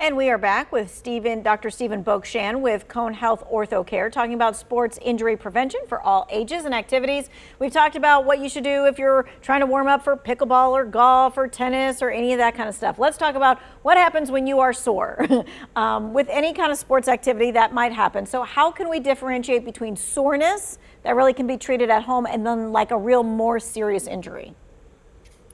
And we are back with Dr. Stephen Bokshan with Cone Health Ortho Care, talking about sports injury prevention for all ages and activities. We've talked about what you should do if you're trying to warm up for pickleball or golf or tennis or any of that kind of stuff. Let's talk about what happens when you are sore with any kind of sports activity that might happen. So how can we differentiate between soreness that really can be treated at home and then like a real more serious injury?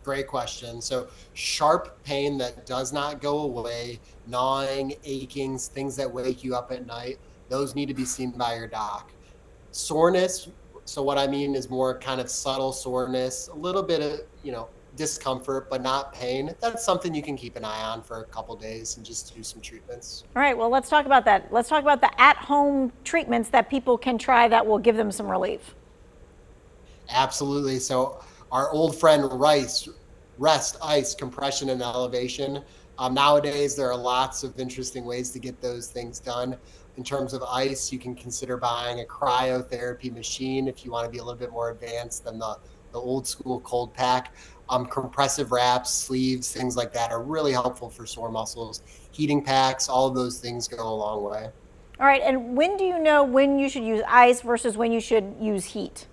Great question. So sharp pain that does not go away, gnawing, achings, things that wake you up at night, those need to be seen by your doc. Soreness, so what I mean is more kind of subtle soreness, a little bit of, discomfort, but not pain. That's something you can keep an eye on for a couple days and just do some treatments. All right, well, let's talk about that. Let's talk about the at-home treatments that people can try that will give them some relief. Absolutely. So our old friend rest, ice, compression, and elevation. Nowadays, there are lots of interesting ways to get those things done. In terms of ice, you can consider buying a cryotherapy machine if you want to be a little bit more advanced than the old school cold pack. Compressive wraps, sleeves, things like that are really helpful for sore muscles. Heating packs, all of those things go a long way. All right, and when do you know when you should use ice versus when you should use heat?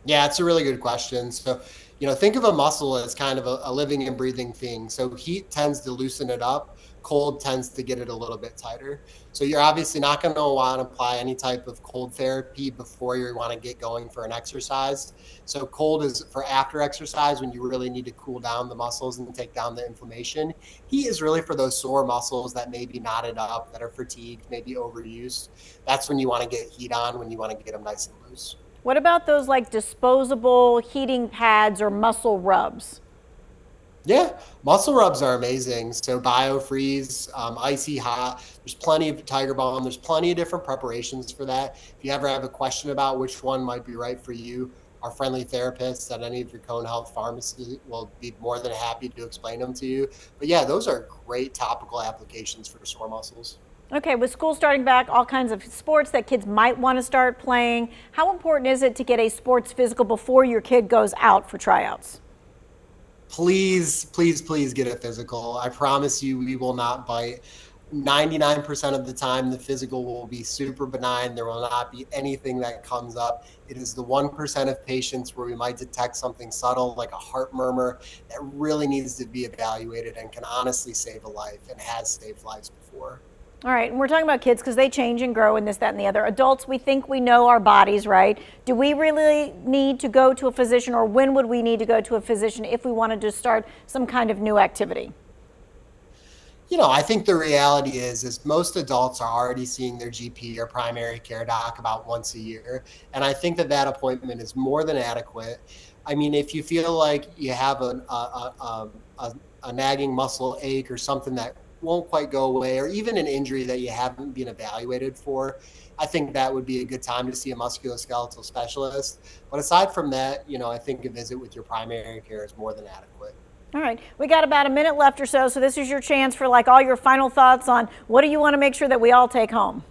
Yeah, it's a really good question. So, think of a muscle as kind of a living and breathing thing. So heat tends to loosen it up. Cold tends to get it a little bit tighter. So you're obviously not going to want to apply any type of cold therapy before you want to get going for an exercise. So cold is for after exercise when you really need to cool down the muscles and take down the inflammation. Heat is really for those sore muscles that may be knotted up, that are fatigued, maybe overused. That's when you want to get heat on, when you want to get them nice and loose. What about those like disposable heating pads or muscle rubs? Yeah, muscle rubs are amazing. So BioFreeze, Icy Hot, there's plenty of Tiger Balm. There's plenty of different preparations for that. If you ever have a question about which one might be right for you, our friendly therapists at any of your Cone Health pharmacies will be more than happy to explain them to you. But yeah, those are great topical applications for sore muscles. Okay, with school starting back, all kinds of sports that kids might want to start playing, how important is it to get a sports physical before your kid goes out for tryouts? Please, please, please get a physical. I promise you, we will not bite. 99% of the time, the physical will be super benign. There will not be anything that comes up. It is the 1% of patients where we might detect something subtle, like a heart murmur, that really needs to be evaluated and can honestly save a life and has saved lives before. All right, and we're talking about kids because they change and grow and this, that, and the other. Adults, we think we know our bodies, right? Do we really need to go to a physician, or when would we need to go to a physician if we wanted to start some kind of new activity? I think the reality is most adults are already seeing their GP or primary care doc about once a year. And I think that appointment is more than adequate. I mean, if you feel like you have a nagging muscle ache or something that won't quite go away, or even an injury that you haven't been evaluated for, I think that would be a good time to see a musculoskeletal specialist. But aside from that, I think a visit with your primary care is more than adequate. All right, we got about a minute left or so, so this is your chance for like all your final thoughts on what do you want to make sure that we all take home?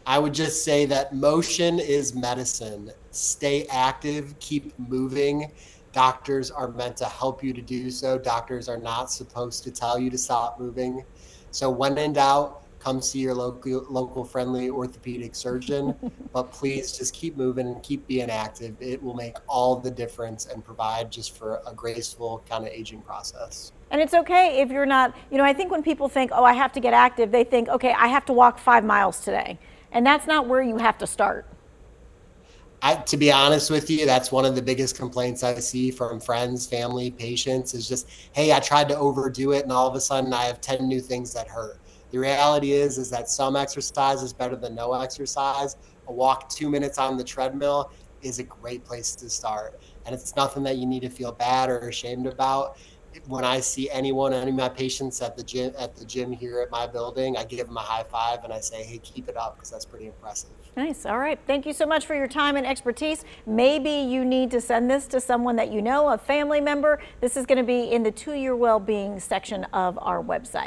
I would just say that motion is medicine. Stay active, keep moving. Doctors are meant to help you to do so. Doctors are not supposed to tell you to stop moving. So when in doubt, come see your local friendly orthopedic surgeon, but please just keep moving and keep being active. It will make all the difference and provide just for a graceful kind of aging process. And it's okay if you're not, I think when people think, oh, I have to get active, they think, okay, I have to walk 5 miles today. And that's not where you have to start. To be honest with you, that's one of the biggest complaints I see from friends, family, patients is just, hey, I tried to overdo it and all of a sudden I have 10 new things that hurt. The reality is that some exercise is better than no exercise. A walk 2 minutes on the treadmill is a great place to start. And it's nothing that you need to feel bad or ashamed about. When I see any of my patients at the gym here at my building, I give them a high five and I say, hey, keep it up, because that's pretty impressive. Nice. All right. Thank you so much for your time and expertise. Maybe you need to send this to someone that you know, a family member. This is going to be in the To Your Wellbeing section of our website.